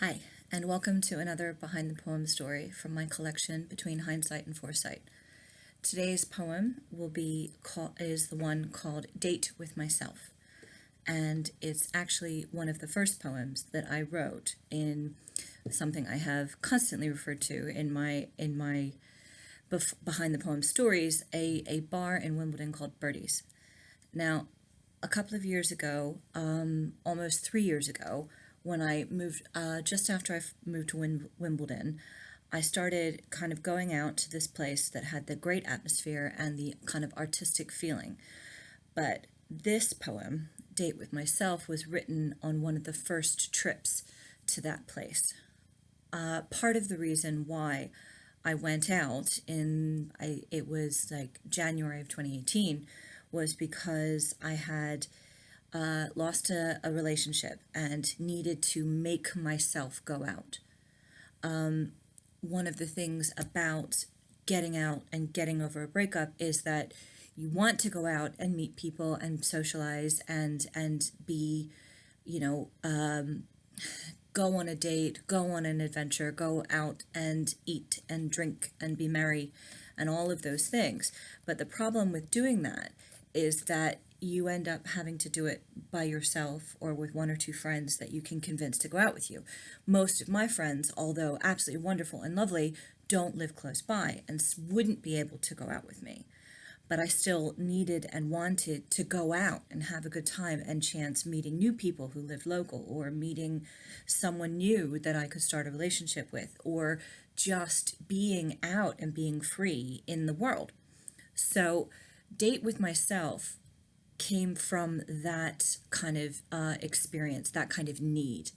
Hi, and welcome to another Behind the Poem story from my collection Between Hindsight and Foresight. Today's poem is the one called Date with Myself, and it's actually one of the first poems that I wrote in something I have constantly referred to in my Behind the Poem stories, a bar in Wimbledon called Birdies. Now, a couple of years ago, almost 3 years ago, when I moved, just after I moved to Wimbledon, I started kind of going out to this place that had the great atmosphere and the kind of artistic feeling. But this poem, Date with Myself, was written on one of the first trips to that place. Part of the reason why I went out it was like January of 2018, was because I had lost a relationship and needed to make myself go out. One of the things about getting out and getting over a breakup is that you want to go out and meet people and socialize and be, you know, go on a date, go on an adventure, go out and eat and drink and be merry and all of those things. But the problem with doing that is that you end up having to do it by yourself or with one or two friends that you can convince to go out with you. Most of my friends, although absolutely wonderful and lovely, don't live close by and wouldn't be able to go out with me. But I still needed and wanted to go out and have a good time and chance meeting new people who lived local, or meeting someone new that I could start a relationship with, or just being out and being free in the world. So Date with Myself came from that kind of experience, that kind of need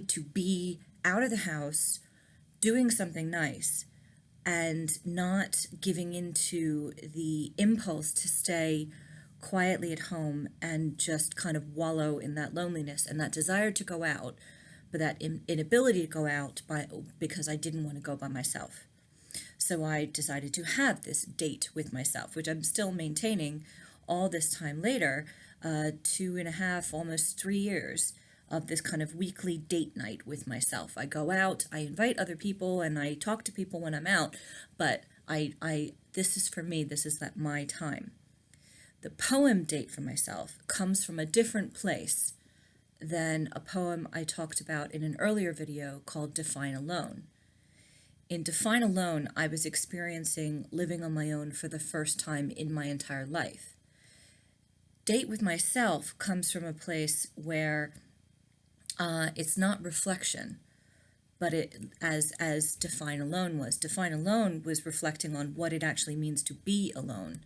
to be out of the house, doing something nice, and not giving into the impulse to stay quietly at home and just kind of wallow in that loneliness and that desire to go out, but that inability to go out because I didn't want to go by myself. So I decided to have this date with myself, which I'm still maintaining all this time later, 2.5, almost 3 years of this kind of weekly date night with myself. I go out, I invite other people, and I talk to people when I'm out, but this is for me, this is my time. The poem Date for Myself comes from a different place than a poem I talked about in an earlier video called Define Alone. In Define Alone, I was experiencing living on my own for the first time in my entire life. Date with Myself comes from a place where it's not reflection, but as Define Alone was. Define Alone was reflecting on what it actually means to be alone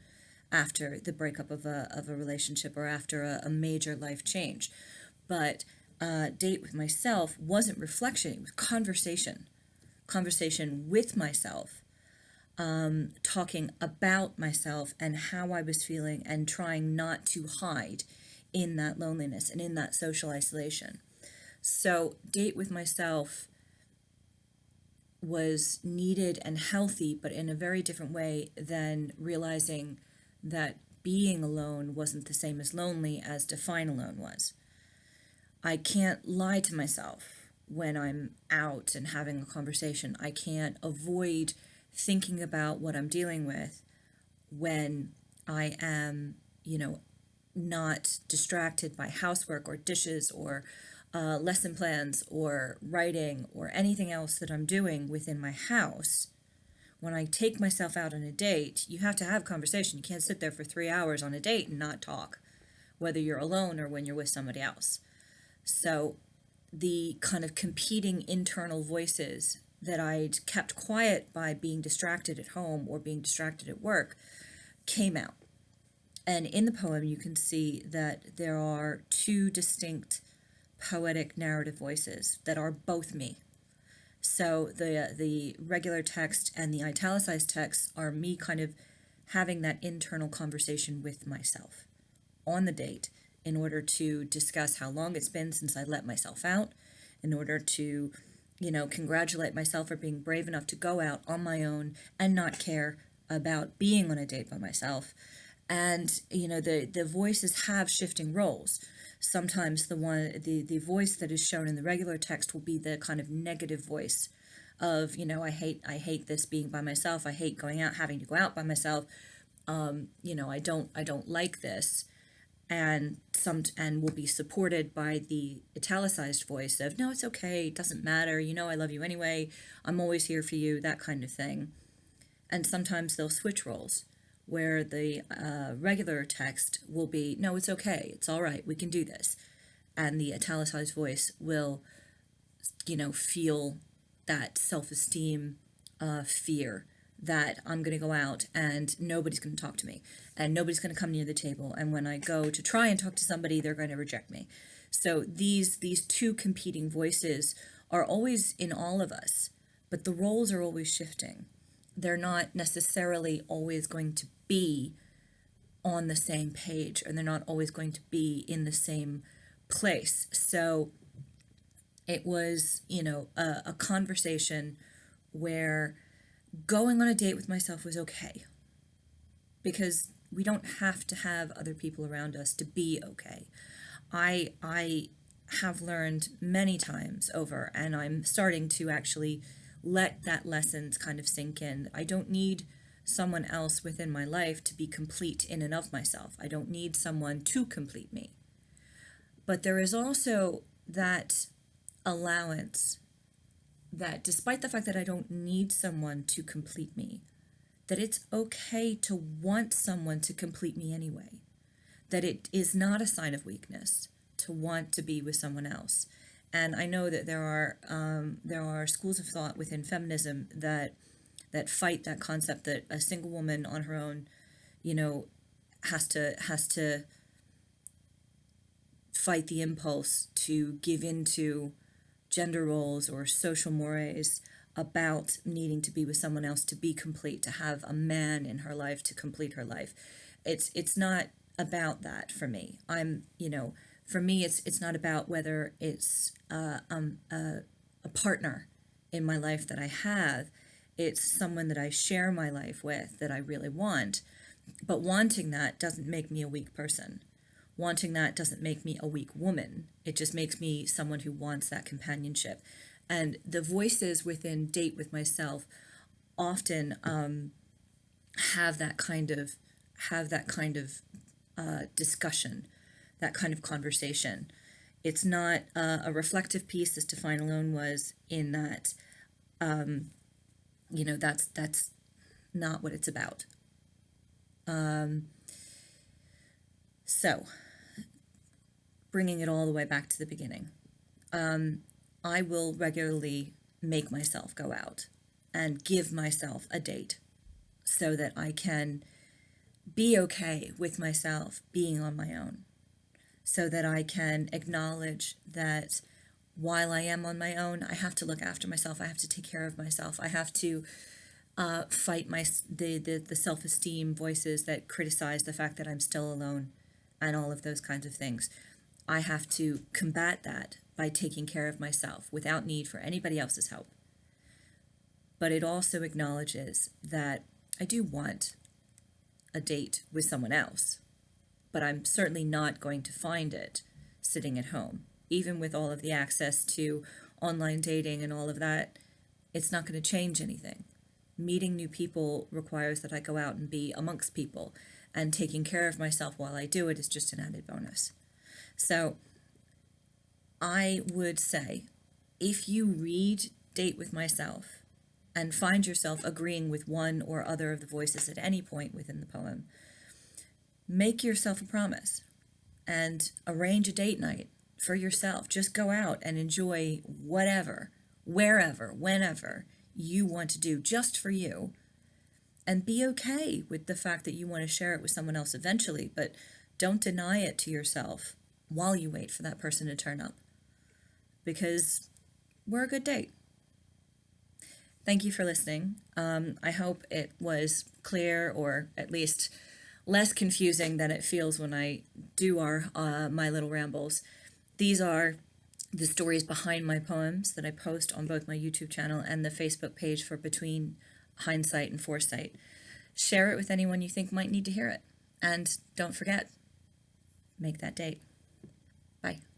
after the breakup of a relationship or after a major life change. But Date with Myself wasn't reflection, it was conversation with myself, talking about myself and how I was feeling, and trying not to hide in that loneliness and in that social isolation. So Date with Myself was needed and healthy, but in a very different way than realizing that being alone wasn't the same as lonely as Define Alone was. I can't lie to myself when I'm out and having a conversation. I can't avoid thinking about what I'm dealing with when I am, not distracted by housework or dishes or lesson plans or writing or anything else that I'm doing within my house. When I take myself out on a date, you have to have conversation. You can't sit there for 3 hours on a date and not talk, whether you're alone or when you're with somebody else. So the kind of competing internal voices that I'd kept quiet by being distracted at home or being distracted at work came out. And in the poem, you can see that there are two distinct poetic narrative voices that are both me. So the regular text and the italicized text are me kind of having that internal conversation with myself on the date in order to discuss how long it's been since I let myself out, in order to, congratulate myself for being brave enough to go out on my own and not care about being on a date by myself. And, the voices have shifting roles. Sometimes the voice that is shown in the regular text will be the kind of negative voice of, I hate this being by myself. I hate going out, having to go out by myself. I don't like this. And will be supported by the italicized voice of, no, it's okay, it doesn't matter, I love you anyway, I'm always here for you, that kind of thing. And sometimes they'll switch roles where the regular text will be, no, it's okay, it's all right, we can do this. And the italicized voice will, feel that self-esteem fear that I'm going to go out and nobody's going to talk to me and nobody's going to come near the table. And when I go to try and talk to somebody, they're going to reject me. So these two competing voices are always in all of us, but the roles are always shifting. They're not necessarily always going to be on the same page, and they're not always going to be in the same place. So it was, a conversation where going on a date with myself was okay, because we don't have to have other people around us to be okay. I have learned many times over, and I'm starting to actually let that lessons kind of sink in. I don't need someone else within my life to be complete in and of myself. I don't need someone to complete me. But there is also that allowance that despite the fact that I don't need someone to complete me, that it's okay to want someone to complete me anyway. That it is not a sign of weakness to want to be with someone else. And I know that there are schools of thought within feminism that fight that concept that a single woman on her own, has to fight the impulse to give into gender roles or social mores about needing to be with someone else to be complete, to have a man in her life to complete her life. It's not about that for me. For me, it's not about whether it's a partner in my life that I have. It's someone that I share my life with that I really want. But wanting that doesn't make me a weak person. Wanting that doesn't make me a weak woman. It just makes me someone who wants that companionship. And the voices within Date with Myself often have that kind of discussion, that kind of conversation. It's not a reflective piece, as Define Alone was, in that that's not what it's about. So, bringing it all the way back to the beginning, I will regularly make myself go out and give myself a date so that I can be okay with myself being on my own, so that I can acknowledge that while I am on my own, I have to look after myself. I have to take care of myself. I have to fight the self-esteem voices that criticize the fact that I'm still alone and all of those kinds of things. I have to combat that by taking care of myself without need for anybody else's help. But it also acknowledges that I do want a date with someone else, but I'm certainly not going to find it sitting at home. Even with all of the access to online dating and all of that, it's not going to change anything. Meeting new people requires that I go out and be amongst people, and taking care of myself while I do it is just an added bonus. So I would say, if you read Date with Myself and find yourself agreeing with one or other of the voices at any point within the poem, make yourself a promise and arrange a date night for yourself. Just go out and enjoy whatever, wherever, whenever you want to do just for you, and be okay with the fact that you want to share it with someone else eventually, but don't deny it to yourself while you wait for that person to turn up, because we're a good date. Thank you for listening. I hope it was clear, or at least less confusing than it feels when I do my little rambles. These are the stories behind my poems that I post on both my YouTube channel and the Facebook page for Between Hindsight and Foresight. Share it with anyone you think might need to hear it. And don't forget, make that date. Bye.